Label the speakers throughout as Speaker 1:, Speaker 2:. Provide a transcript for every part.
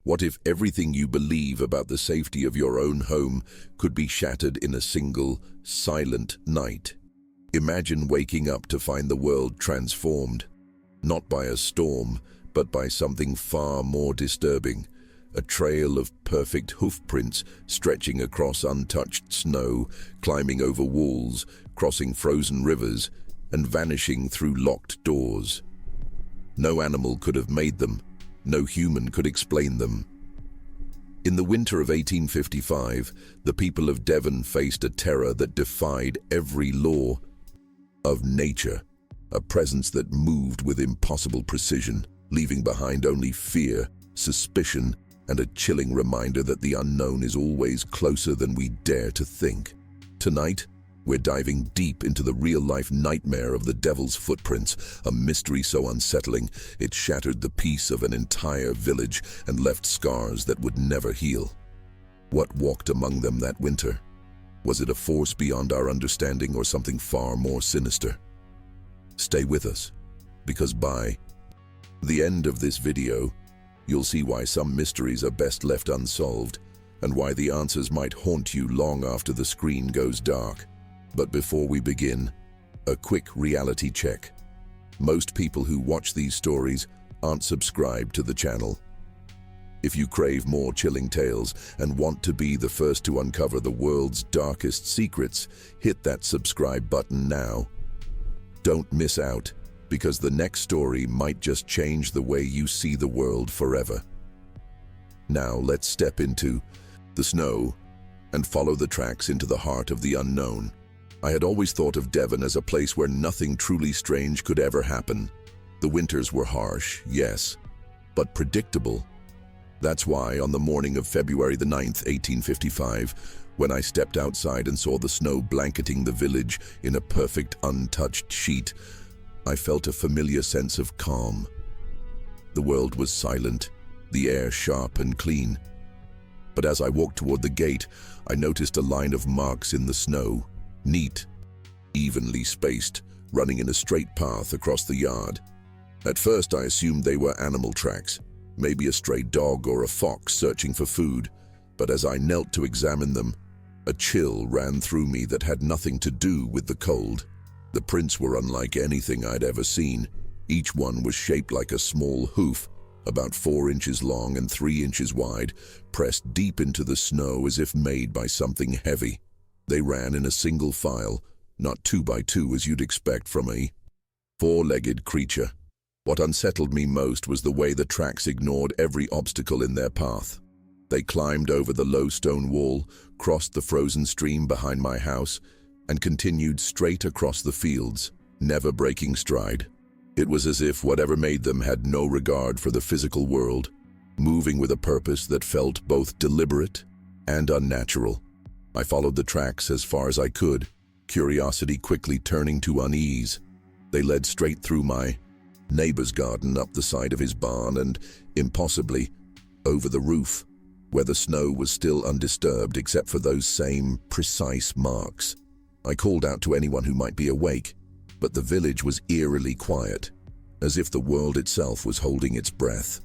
Speaker 1: What if everything you believe about the safety of your own home could be shattered in a single, silent night? Imagine waking up to find the world transformed, not by a storm, but by something far more disturbing. A trail of perfect hoofprints stretching across untouched snow, climbing over walls, crossing frozen rivers, and vanishing through locked doors. No animal could have made them. No human could explain them. In the winter of 1855, the people of Devon faced a terror that defied every law of nature, a presence that moved with impossible precision, leaving behind only fear, suspicion, and a chilling reminder that the unknown is always closer than we dare to think. Tonight, we're diving deep into the real-life nightmare of the Devil's Footprints, a mystery so unsettling it shattered the peace of an entire village and left scars that would never heal. What walked among them that winter? Was it a force beyond our understanding or something far more sinister? Stay with us, because by the end of this video, you'll see why some mysteries are best left unsolved and why the answers might haunt you long after the screen goes dark. But before we begin, a quick reality check. Most people who watch these stories aren't subscribed to the channel. If you crave more chilling tales and want to be the first to uncover the world's darkest secrets, hit that subscribe button now. Don't miss out, because the next story might just change the way you see the world forever. Now let's step into the snow and follow the tracks into the heart of the unknown. I had always thought of Devon as a place where nothing truly strange could ever happen. The winters were harsh, yes, but predictable. That's why on the morning of February the 9th, 1855, when I stepped outside and saw the snow blanketing the village in a perfect untouched sheet, I felt a familiar sense of calm. The world was silent, the air sharp and clean. But as I walked toward the gate, I noticed a line of marks in the snow. Neat, evenly spaced, running in a straight path across the yard. At first I assumed they were animal tracks, maybe a stray dog or a fox searching for food, but as I knelt to examine them, a chill ran through me that had nothing to do with the cold. The prints were unlike anything I'd ever seen. Each one was shaped like a small hoof, about 4 inches long and 3 inches wide, pressed deep into the snow as if made by something heavy. They ran in a single file, not 2 by 2 as you'd expect from a 4-legged creature. What unsettled me most was the way the tracks ignored every obstacle in their path. They climbed over the low stone wall, crossed the frozen stream behind my house, and continued straight across the fields, never breaking stride. It was as if whatever made them had no regard for the physical world, moving with a purpose that felt both deliberate and unnatural. I followed the tracks as far as I could, curiosity quickly turning to unease. They led straight through my neighbor's garden, up the side of his barn, and, impossibly, over the roof, where the snow was still undisturbed except for those same precise marks. I called out to anyone who might be awake, but the village was eerily quiet, as if the world itself was holding its breath.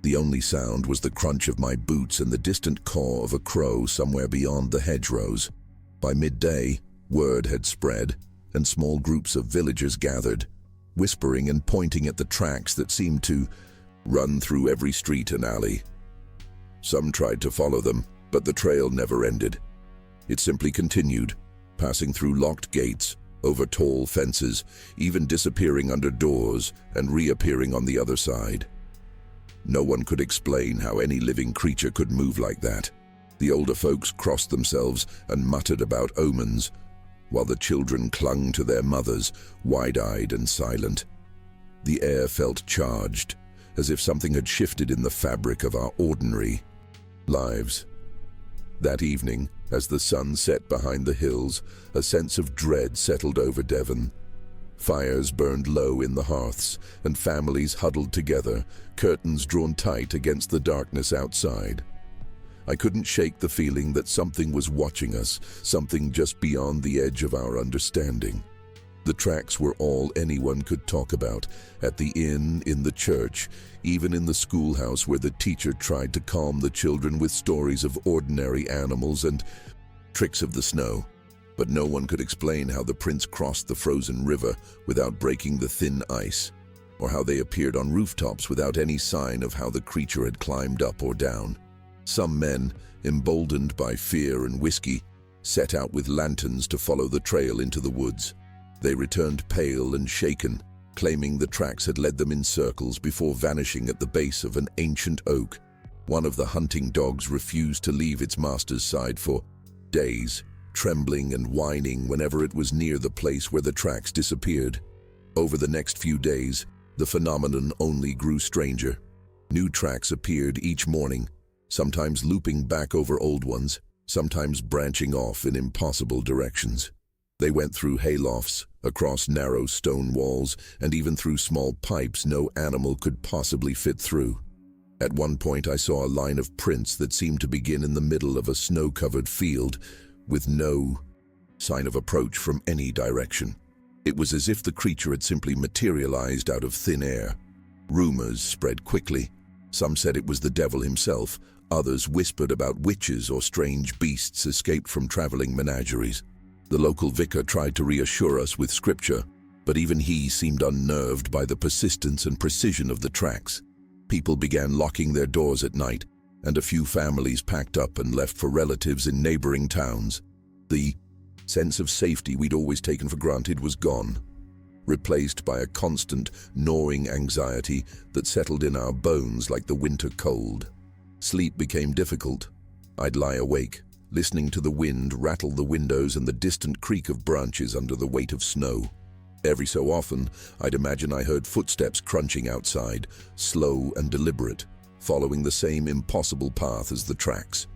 Speaker 1: The only sound was the crunch of my boots and the distant caw of a crow somewhere beyond the hedgerows. By midday, word had spread, and small groups of villagers gathered, whispering and pointing at the tracks that seemed to run through every street and alley. Some tried to follow them, but the trail never ended. It simply continued, passing through locked gates, over tall fences, even disappearing under doors and reappearing on the other side. No one could explain how any living creature could move like that. The older folks crossed themselves and muttered about omens, while the children clung to their mothers, wide-eyed and silent. The air felt charged, as if something had shifted in the fabric of our ordinary lives. That evening, as the sun set behind the hills, a sense of dread settled over Devon. Fires burned low in the hearths, and families huddled together, curtains drawn tight against the darkness outside. I couldn't shake the feeling that something was watching us, something just beyond the edge of our understanding. The tracks were all anyone could talk about, at the inn, in the church, even in the schoolhouse where the teacher tried to calm the children with stories of ordinary animals and tricks of the snow. But no one could explain how the prints crossed the frozen river without breaking the thin ice, or how they appeared on rooftops without any sign of how the creature had climbed up or down. Some men, emboldened by fear and whiskey, set out with lanterns to follow the trail into the woods. They returned pale and shaken, claiming the tracks had led them in circles before vanishing at the base of an ancient oak. One of the hunting dogs refused to leave its master's side for days, trembling and whining whenever it was near the place where the tracks disappeared. Over the next few days, the phenomenon only grew stranger. New tracks appeared each morning, sometimes looping back over old ones, sometimes branching off in impossible directions. They went through haylofts, across narrow stone walls, and even through small pipes no animal could possibly fit through. At one point I saw a line of prints that seemed to begin in the middle of a snow-covered field, with no sign of approach from any direction. It was as if the creature had simply materialized out of thin air. Rumors spread quickly. Some said it was the devil himself, others whispered about witches or strange beasts escaped from traveling menageries. The local vicar tried to reassure us with scripture, but even he seemed unnerved by the persistence and precision of the tracks. People began locking their doors at night, and a few families packed up and left for relatives in neighboring towns. The sense of safety we'd always taken for granted was gone, replaced by a constant, gnawing anxiety that settled in our bones like the winter cold. Sleep became difficult. I'd lie awake, listening to the wind rattle the windows and the distant creak of branches under the weight of snow. Every so often, I'd imagine I heard footsteps crunching outside, slow and deliberate, following the same impossible path as the tracks.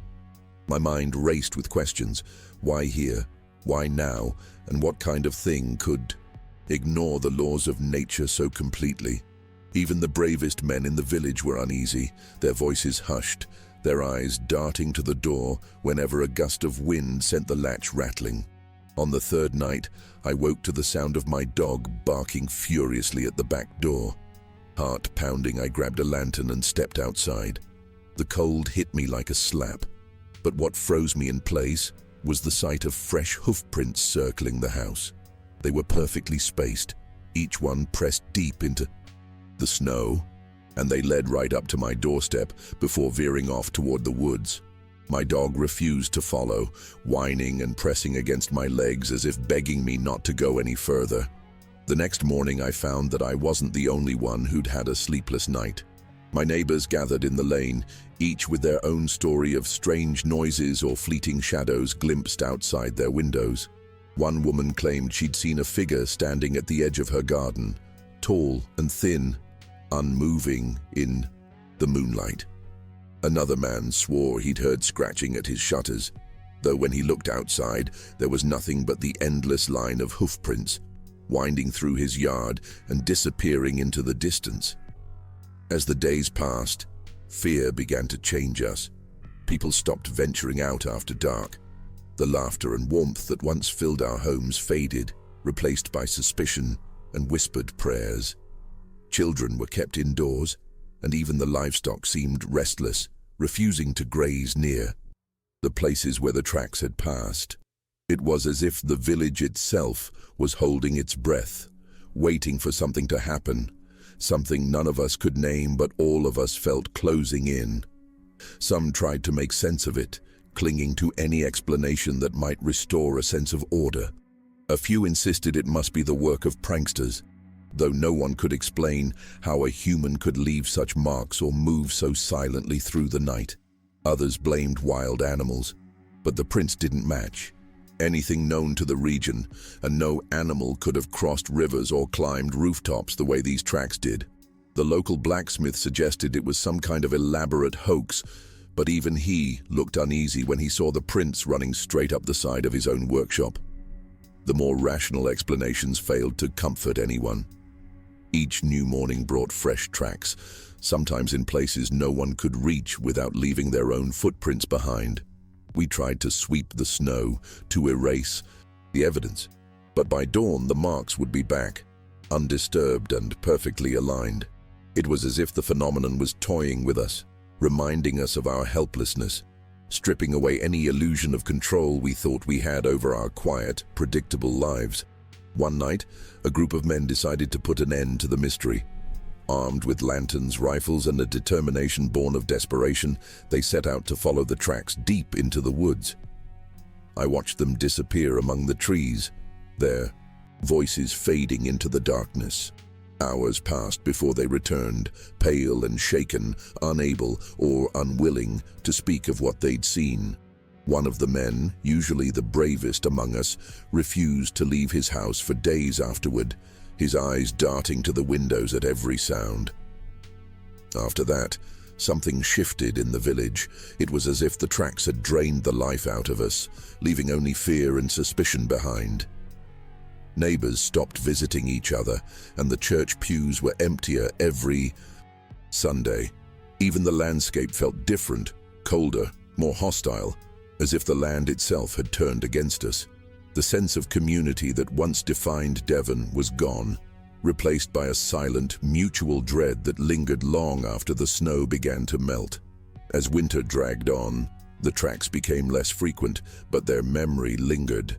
Speaker 1: My mind raced with questions. Why here? Why now? And what kind of thing could ignore the laws of nature so completely? Even the bravest men in the village were uneasy, their voices hushed, their eyes darting to the door whenever a gust of wind sent the latch rattling. On the third night, I woke to the sound of my dog barking furiously at the back door. Heart pounding, I grabbed a lantern and stepped outside. The cold hit me like a slap, but what froze me in place was the sight of fresh hoofprints circling the house. They were perfectly spaced, each one pressed deep into the snow, and they led right up to my doorstep before veering off toward the woods. My dog refused to follow, whining and pressing against my legs as if begging me not to go any further. The next morning I found that I wasn't the only one who'd had a sleepless night. My neighbors gathered in the lane, each with their own story of strange noises or fleeting shadows glimpsed outside their windows. One woman claimed she'd seen a figure standing at the edge of her garden, tall and thin, unmoving in the moonlight. Another man swore he'd heard scratching at his shutters, though when he looked outside, there was nothing but the endless line of hoofprints, winding through his yard and disappearing into the distance. As the days passed, fear began to change us. People stopped venturing out after dark. The laughter and warmth that once filled our homes faded, replaced by suspicion and whispered prayers. Children were kept indoors, and even the livestock seemed restless, refusing to graze near the places where the tracks had passed. It was as if the village itself was holding its breath, waiting for something to happen, something none of us could name but all of us felt closing in. Some tried to make sense of it, clinging to any explanation that might restore a sense of order. A few insisted it must be the work of pranksters, though no one could explain how a human could leave such marks or move so silently through the night. Others blamed wild animals, but the prints didn't match anything known to the region, and no animal could have crossed rivers or climbed rooftops the way these tracks did. The local blacksmith suggested it was some kind of elaborate hoax, but even he looked uneasy when he saw the prints running straight up the side of his own workshop. The more rational explanations failed to comfort anyone. Each new morning brought fresh tracks, sometimes in places no one could reach without leaving their own footprints behind. We tried to sweep the snow, to erase the evidence, But by dawn, the marks would be back, undisturbed and perfectly aligned. It was as if the phenomenon was toying with us, reminding us of our helplessness, stripping away any illusion of control we thought we had over our quiet, predictable lives. One night, a group of men decided to put an end to the mystery. Armed with lanterns, rifles, and a determination born of desperation, they set out to follow the tracks deep into the woods. I watched them disappear among the trees, their voices fading into the darkness. Hours passed before they returned, pale and shaken, unable or unwilling to speak of what they'd seen. One of the men, usually the bravest among us, refused to leave his house for days afterward, his eyes darting to the windows at every sound. After that, something shifted in the village. It was as if the tracks had drained the life out of us, leaving only fear and suspicion behind. Neighbors stopped visiting each other, and the church pews were emptier every Sunday. Even the landscape felt different, colder, more hostile, as if the land itself had turned against us. The sense of community that once defined Devon was gone, replaced by a silent, mutual dread that lingered long after the snow began to melt. As winter dragged on, the tracks became less frequent, but their memory lingered.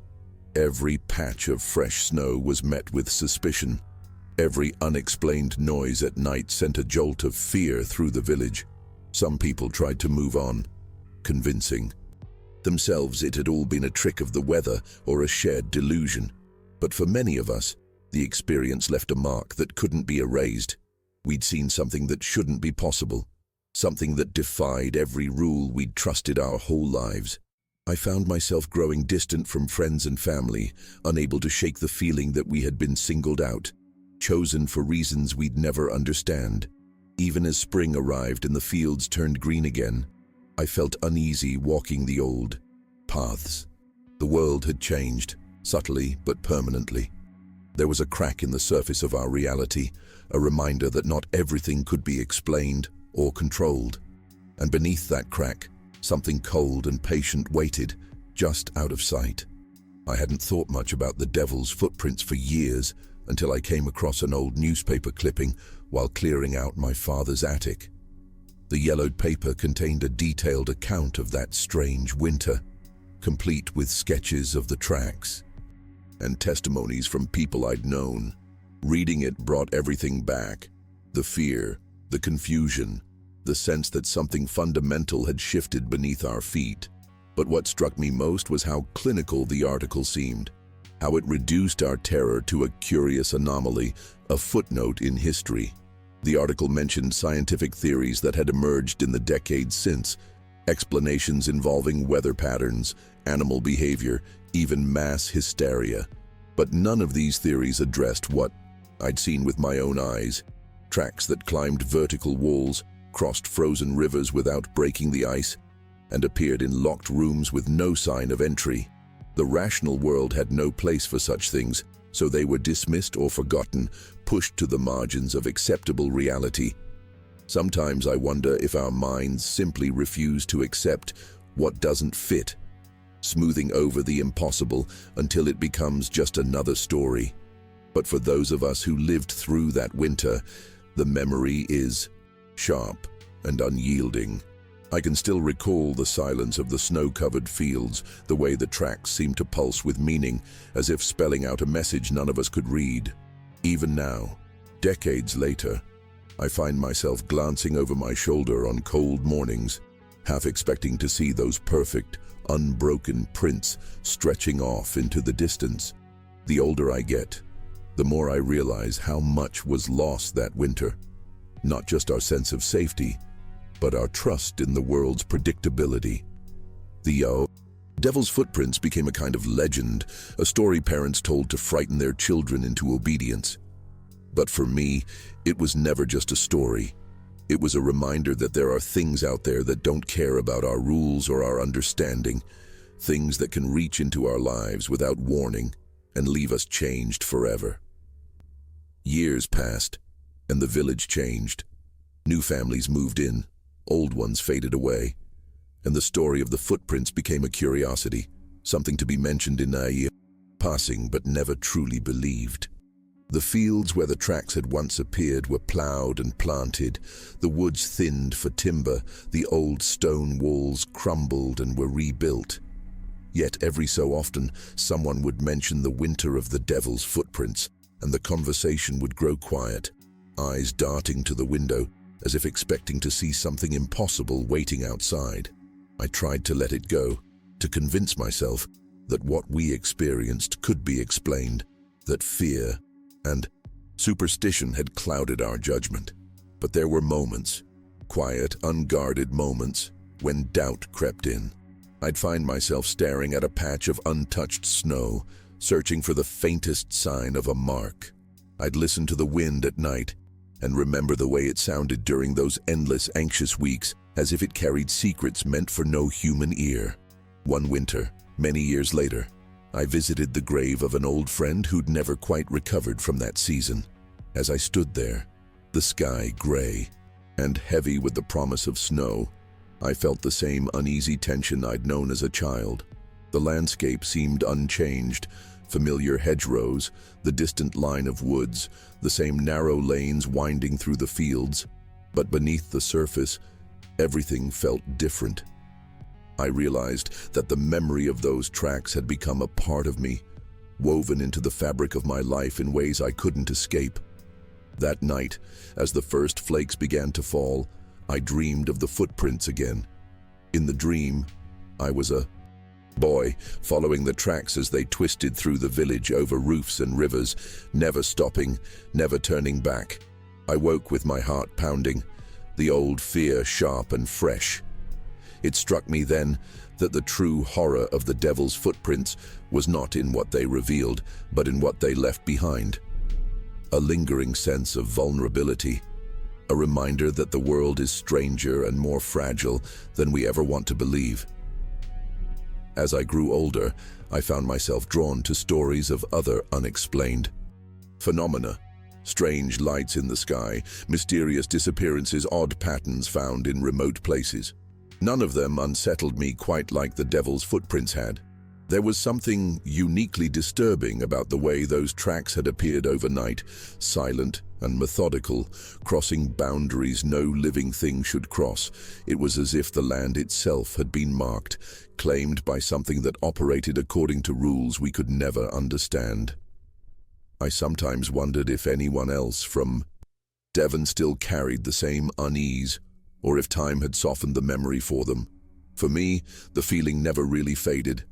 Speaker 1: Every patch of fresh snow was met with suspicion. Every unexplained noise at night sent a jolt of fear through the village. Some people tried to move on, convincing themselves it had all been a trick of the weather or a shared delusion. But for many of us, the experience left a mark that couldn't be erased. We'd seen something that shouldn't be possible, something that defied every rule we'd trusted our whole lives. I found myself growing distant from friends and family, unable to shake the feeling that we had been singled out, chosen for reasons we'd never understand. Even as spring arrived and the fields turned green again, I felt uneasy walking the old paths. The world had changed, subtly but permanently. There was a crack in the surface of our reality, a reminder that not everything could be explained or controlled. And beneath that crack, something cold and patient waited, just out of sight. I hadn't thought much about the devil's footprints for years until I came across an old newspaper clipping while clearing out my father's attic. The yellowed paper contained a detailed account of that strange winter, complete with sketches of the tracks and testimonies from people I'd known. Reading it brought everything back: the fear, the confusion, the sense that something fundamental had shifted beneath our feet. But what struck me most was how clinical the article seemed, how it reduced our terror to a curious anomaly, a footnote in history. The article mentioned scientific theories that had emerged in the decades since, explanations involving weather patterns, animal behavior, even mass hysteria. But none of these theories addressed what I'd seen with my own eyes: tracks that climbed vertical walls, crossed frozen rivers without breaking the ice, and appeared in locked rooms with no sign of entry. The rational world had no place for such things, so they were dismissed or forgotten, pushed to the margins of acceptable reality. Sometimes I wonder if our minds simply refuse to accept what doesn't fit, smoothing over the impossible until it becomes just another story. But for those of us who lived through that winter, the memory is sharp and unyielding. I can still recall the silence of the snow-covered fields, the way the tracks seemed to pulse with meaning, as if spelling out a message none of us could read. Even now, decades later, I find myself glancing over my shoulder on cold mornings, half expecting to see those perfect, unbroken prints stretching off into the distance. The older I get, the more I realize how much was lost that winter. Not just our sense of safety, but our trust in the world's predictability. The Devil's Footprints became a kind of legend, a story parents told to frighten their children into obedience. But for me, it was never just a story. It was a reminder that there are things out there that don't care about our rules or our understanding, things that can reach into our lives without warning and leave us changed forever. Years passed, and the village changed. New families moved in, old ones faded away, and the story of the footprints became a curiosity, something to be mentioned in a passing but never truly believed. The fields where the tracks had once appeared were plowed and planted, the woods thinned for timber, the old stone walls crumbled and were rebuilt. Yet every so often, someone would mention the winter of the devil's footprints, and the conversation would grow quiet, eyes darting to the window, as if expecting to see something impossible waiting outside. I tried to let it go, to convince myself that what we experienced could be explained, that fear and superstition had clouded our judgment. But there were moments, quiet, unguarded moments, when doubt crept in. I'd find myself staring at a patch of untouched snow, searching for the faintest sign of a mark. I'd listen to the wind at night and remember the way it sounded during those endless, anxious weeks, as if it carried secrets meant for no human ear. One winter, many years later, I visited the grave of an old friend who'd never quite recovered from that season. As I stood there, the sky gray and heavy with the promise of snow, I felt the same uneasy tension I'd known as a child. The landscape seemed unchanged, familiar hedgerows, the distant line of woods, the same narrow lanes winding through the fields, but beneath the surface, everything felt different. I realized that the memory of those tracks had become a part of me, woven into the fabric of my life in ways I couldn't escape. That night, as the first flakes began to fall, I dreamed of the footprints again. In the dream, I was a boy, following the tracks as they twisted through the village over roofs and rivers, never stopping, never turning back. I woke with my heart pounding, the old fear sharp and fresh. It struck me then that the true horror of the devil's footprints was not in what they revealed, but in what they left behind. A lingering sense of vulnerability, a reminder that the world is stranger and more fragile than we ever want to believe. As I grew older, I found myself drawn to stories of other unexplained phenomena. Strange lights in the sky, mysterious disappearances, odd patterns found in remote places. None of them unsettled me quite like the devil's footprints had. There was something uniquely disturbing about the way those tracks had appeared overnight, silent and methodical, crossing boundaries no living thing should cross. It was as if the land itself had been marked, claimed by something that operated according to rules we could never understand. I sometimes wondered if anyone else from Devon still carried the same unease, or if time had softened the memory for them. For me, the feeling never really faded.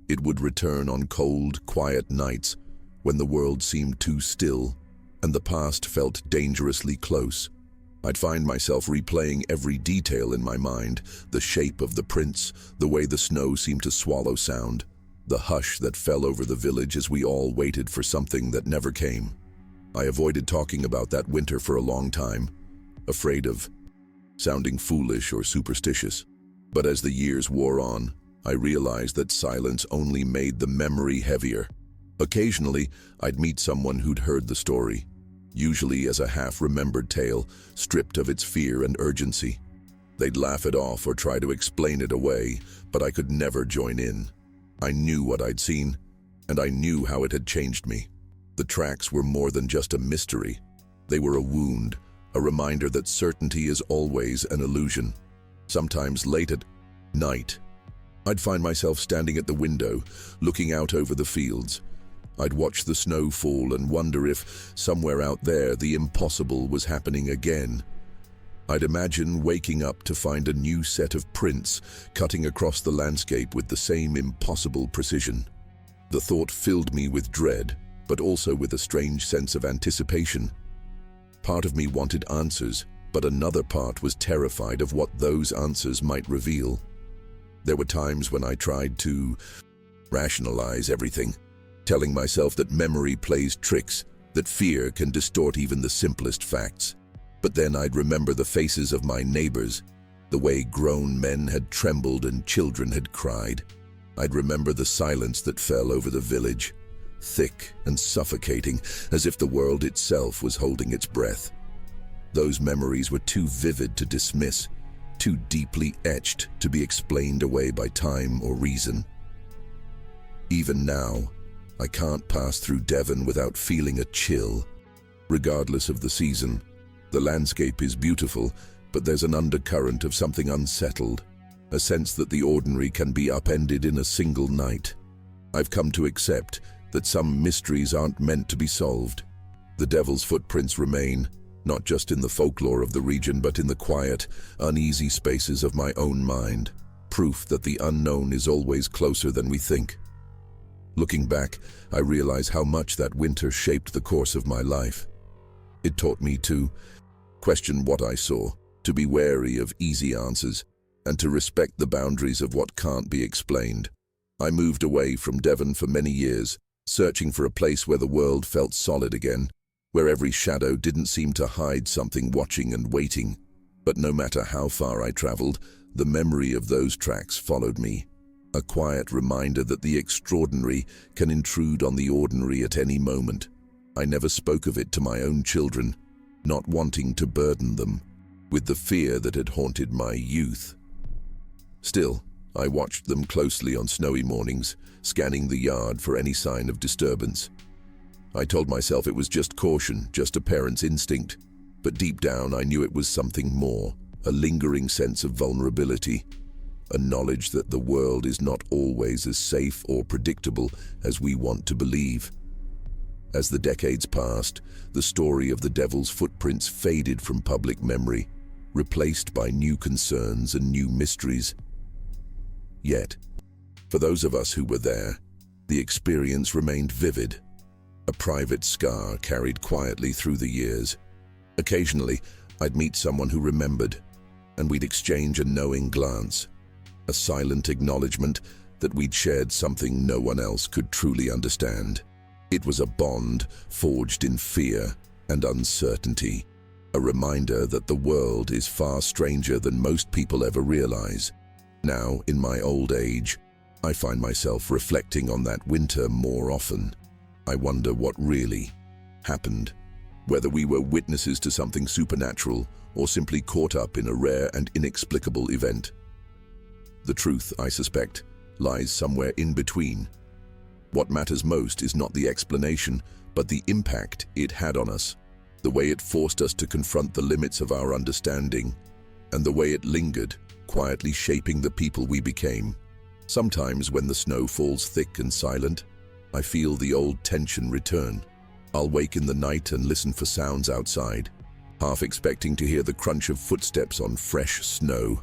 Speaker 1: It would return on cold, quiet nights when the world seemed too still and the past felt dangerously close. I'd find myself replaying every detail in my mind, the shape of the prints, the way the snow seemed to swallow sound, the hush that fell over the village as we all waited for something that never came. I avoided talking about that winter for a long time, afraid of sounding foolish or superstitious. But as the years wore on, I realized that silence only made the memory heavier. Occasionally, I'd meet someone who'd heard the story, usually as a half-remembered tale, stripped of its fear and urgency. They'd laugh it off or try to explain it away, but I could never join in. I knew what I'd seen, and I knew how it had changed me. The tracks were more than just a mystery. They were a wound, a reminder that certainty is always an illusion. Sometimes late at night, I'd find myself standing at the window, looking out over the fields. I'd watch the snow fall and wonder if, somewhere out there, the impossible was happening again. I'd imagine waking up to find a new set of prints cutting across the landscape with the same impossible precision. The thought filled me with dread, but also with a strange sense of anticipation. Part of me wanted answers, but another part was terrified of what those answers might reveal. There were times when I tried to rationalize everything, telling myself that memory plays tricks, that fear can distort even the simplest facts. But then I'd remember the faces of my neighbors, the way grown men had trembled and children had cried. I'd remember the silence that fell over the village, thick and suffocating, as if the world itself was holding its breath. Those memories were too vivid to dismiss, too deeply etched to be explained away by time or reason. Even now, I can't pass through Devon without feeling a chill. Regardless of the season, the landscape is beautiful, but there's an undercurrent of something unsettled, a sense that the ordinary can be upended in a single night. I've come to accept that some mysteries aren't meant to be solved. The devil's footprints remain, not just in the folklore of the region, but in the quiet, uneasy spaces of my own mind, proof that the unknown is always closer than we think. Looking back, I realize how much that winter shaped the course of my life. It taught me to question what I saw, to be wary of easy answers, and to respect the boundaries of what can't be explained. I moved away from Devon for many years, searching for a place where the world felt solid again, where every shadow didn't seem to hide something watching and waiting. But no matter how far I traveled, the memory of those tracks followed me. A quiet reminder that the extraordinary can intrude on the ordinary at any moment. I never spoke of it to my own children, not wanting to burden them with the fear that had haunted my youth. Still, I watched them closely on snowy mornings, scanning the yard for any sign of disturbance. I told myself it was just caution, just a parent's instinct, but deep down I knew it was something more, a lingering sense of vulnerability, a knowledge that the world is not always as safe or predictable as we want to believe. As the decades passed, the story of the devil's footprints faded from public memory, replaced by new concerns and new mysteries. Yet, for those of us who were there, the experience remained vivid, a private scar carried quietly through the years. Occasionally, I'd meet someone who remembered, and we'd exchange a knowing glance, a silent acknowledgement that we'd shared something no one else could truly understand. It was a bond forged in fear and uncertainty, a reminder that the world is far stranger than most people ever realize. Now, in my old age, I find myself reflecting on that winter more often. I wonder what really happened, whether we were witnesses to something supernatural or simply caught up in a rare and inexplicable event. The truth, I suspect, lies somewhere in between. What matters most is not the explanation, but the impact it had on us, the way it forced us to confront the limits of our understanding, and the way it lingered, quietly shaping the people we became. Sometimes when the snow falls thick and silent, I feel the old tension return. I'll wake in the night and listen for sounds outside, half expecting to hear the crunch of footsteps on fresh snow.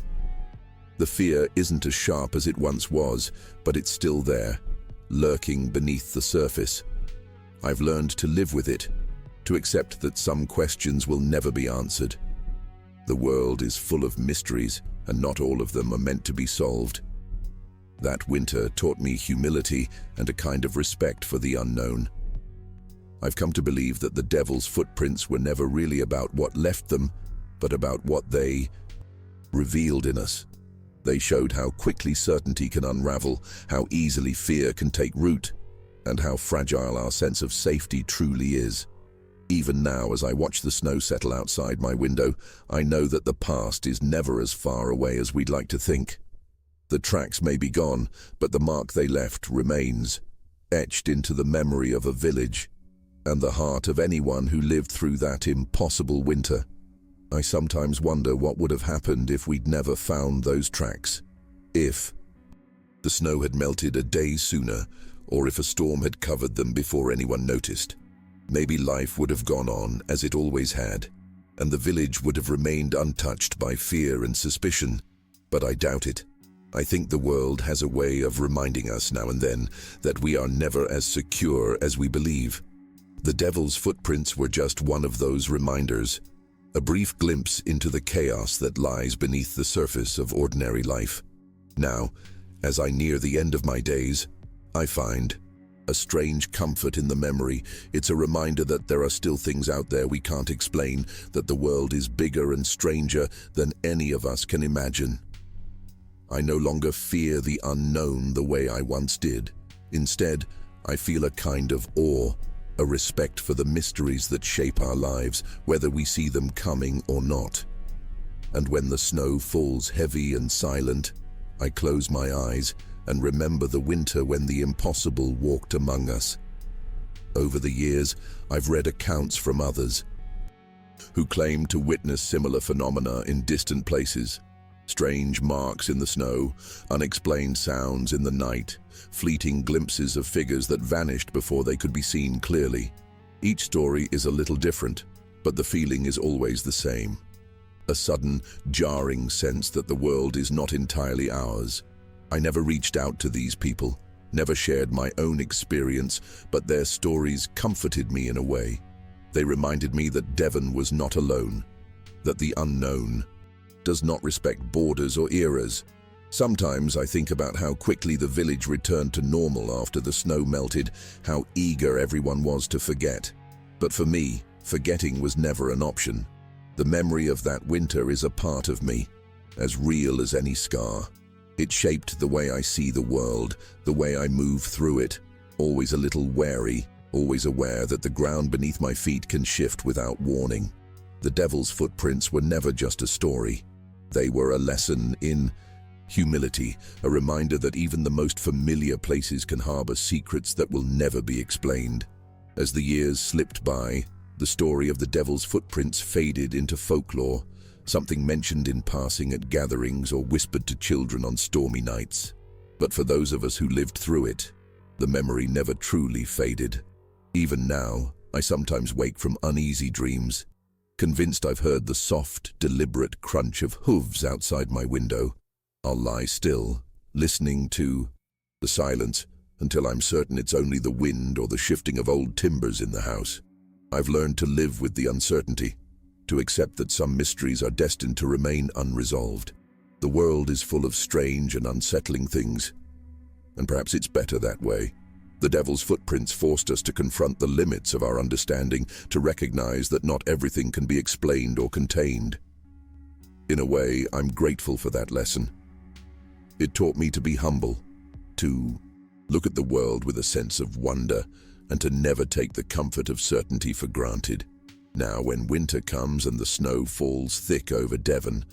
Speaker 1: The fear isn't as sharp as it once was, but it's still there, lurking beneath the surface. I've learned to live with it, to accept that some questions will never be answered. The world is full of mysteries, and not all of them are meant to be solved. That winter taught me humility and a kind of respect for the unknown. I've come to believe that the devil's footprints were never really about what left them, but about what they revealed in us. They showed how quickly certainty can unravel, how easily fear can take root, and how fragile our sense of safety truly is. Even now, as I watch the snow settle outside my window, I know that the past is never as far away as we'd like to think. The tracks may be gone, but the mark they left remains, etched into the memory of a village and the heart of anyone who lived through that impossible winter. I sometimes wonder what would have happened if we'd never found those tracks. If the snow had melted a day sooner, or if a storm had covered them before anyone noticed. Maybe life would have gone on as it always had, and the village would have remained untouched by fear and suspicion. But I doubt it. I think the world has a way of reminding us now and then that we are never as secure as we believe. The devil's footprints were just one of those reminders, a brief glimpse into the chaos that lies beneath the surface of ordinary life. Now, as I near the end of my days, I find a strange comfort in the memory. It's a reminder that there are still things out there we can't explain, that the world is bigger and stranger than any of us can imagine. I no longer fear the unknown the way I once did. Instead, I feel a kind of awe, a respect for the mysteries that shape our lives, whether we see them coming or not. And when the snow falls heavy and silent, I close my eyes and remember the winter when the impossible walked among us. Over the years, I've read accounts from others who claim to witness similar phenomena in distant places. Strange marks in the snow, unexplained sounds in the night, fleeting glimpses of figures that vanished before they could be seen clearly. Each story is a little different, but the feeling is always the same. A sudden, jarring sense that the world is not entirely ours. I never reached out to these people, never shared my own experience, but their stories comforted me in a way. They reminded me that Devon was not alone, that the unknown does not respect borders or eras. Sometimes I think about how quickly the village returned to normal after the snow melted, how eager everyone was to forget. But for me, forgetting was never an option. The memory of that winter is a part of me, as real as any scar. It shaped the way I see the world, the way I move through it, always a little wary, always aware that the ground beneath my feet can shift without warning. The Devil's Footprints were never just a story. They were a lesson in humility, a reminder that even the most familiar places can harbor secrets that will never be explained. As the years slipped by, the story of the Devil's Footprints faded into folklore, something mentioned in passing at gatherings or whispered to children on stormy nights. But for those of us who lived through it, the memory never truly faded. Even now, I sometimes wake from uneasy dreams, convinced I've heard the soft, deliberate crunch of hooves outside my window. I'll lie still, listening to the silence until I'm certain it's only the wind or the shifting of old timbers in the house. I've learned to live with the uncertainty, to accept that some mysteries are destined to remain unresolved. The world is full of strange and unsettling things, and perhaps it's better that way. The Devil's Footprints forced us to confront the limits of our understanding, to recognize that not everything can be explained or contained. In a way, I'm grateful for that lesson. It taught me to be humble, to look at the world with a sense of wonder, and to never take the comfort of certainty for granted. Now, when winter comes and the snow falls thick over Devon,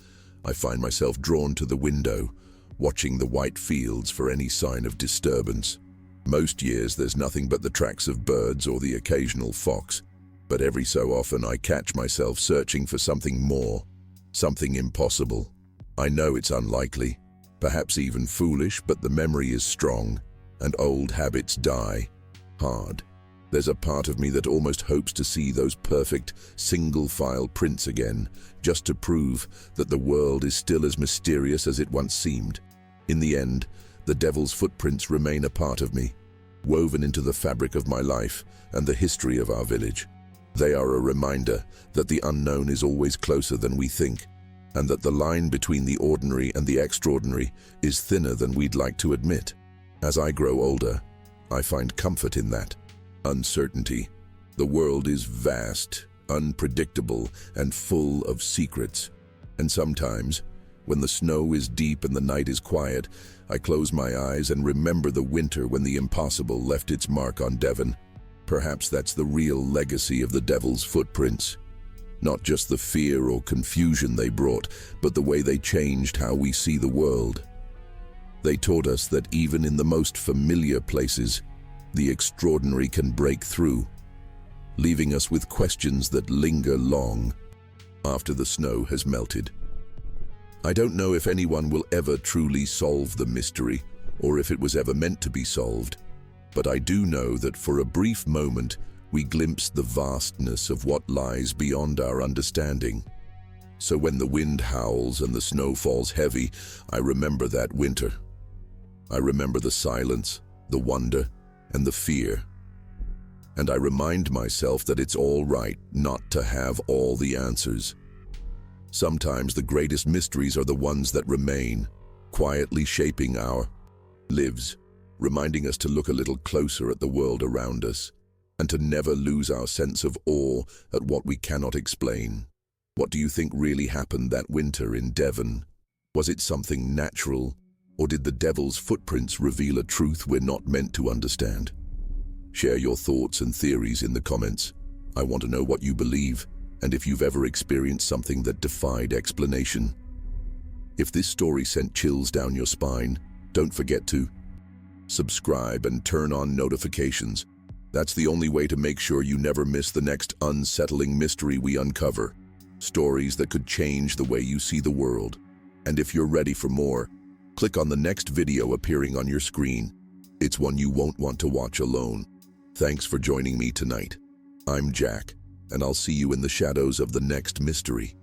Speaker 1: I find myself drawn to the window, watching the white fields for any sign of disturbance. Most years there's nothing but the tracks of birds or the occasional fox, but every so often I catch myself searching for something more, something impossible. I know it's unlikely, perhaps even foolish, but the memory is strong, and old habits die hard. There's a part of me that almost hopes to see those perfect, single-file prints again, just to prove that the world is still as mysterious as it once seemed. In the end, the Devil's Footprints remain a part of me, woven into the fabric of my life and the history of our village. They are a reminder that the unknown is always closer than we think, and that the line between the ordinary and the extraordinary is thinner than we'd like to admit. As I grow older, I find comfort in that uncertainty. The world is vast, unpredictable, and full of secrets. And sometimes, when the snow is deep and the night is quiet, I close my eyes and remember the winter when the impossible left its mark on Devon. Perhaps that's the real legacy of the Devil's Footprints. Not just the fear or confusion they brought, but the way they changed how we see the world. They taught us that even in the most familiar places, the extraordinary can break through, leaving us with questions that linger long after the snow has melted. I don't know if anyone will ever truly solve the mystery, or if it was ever meant to be solved, but I do know that for a brief moment we glimpsed the vastness of what lies beyond our understanding. So when the wind howls and the snow falls heavy, I remember that winter. I remember the silence, the wonder, and the fear. And I remind myself that it's all right not to have all the answers. Sometimes the greatest mysteries are the ones that remain, quietly shaping our lives, reminding us to look a little closer at the world around us, and to never lose our sense of awe at what we cannot explain. What do you think really happened that winter in Devon? Was it something natural, or did the Devil's Footprints reveal a truth we're not meant to understand? Share your thoughts and theories in the comments. I want to know what you believe, and if you've ever experienced something that defied explanation. If this story sent chills down your spine, don't forget to subscribe and turn on notifications That's the only way to make sure you never miss the next unsettling mystery we uncover. Stories that could change the way you see the world. And if you're ready for more, click on the next video appearing on your screen. It's one you won't want to watch alone. Thanks for joining me tonight. I'm Jack, and I'll see you in the shadows of the next mystery.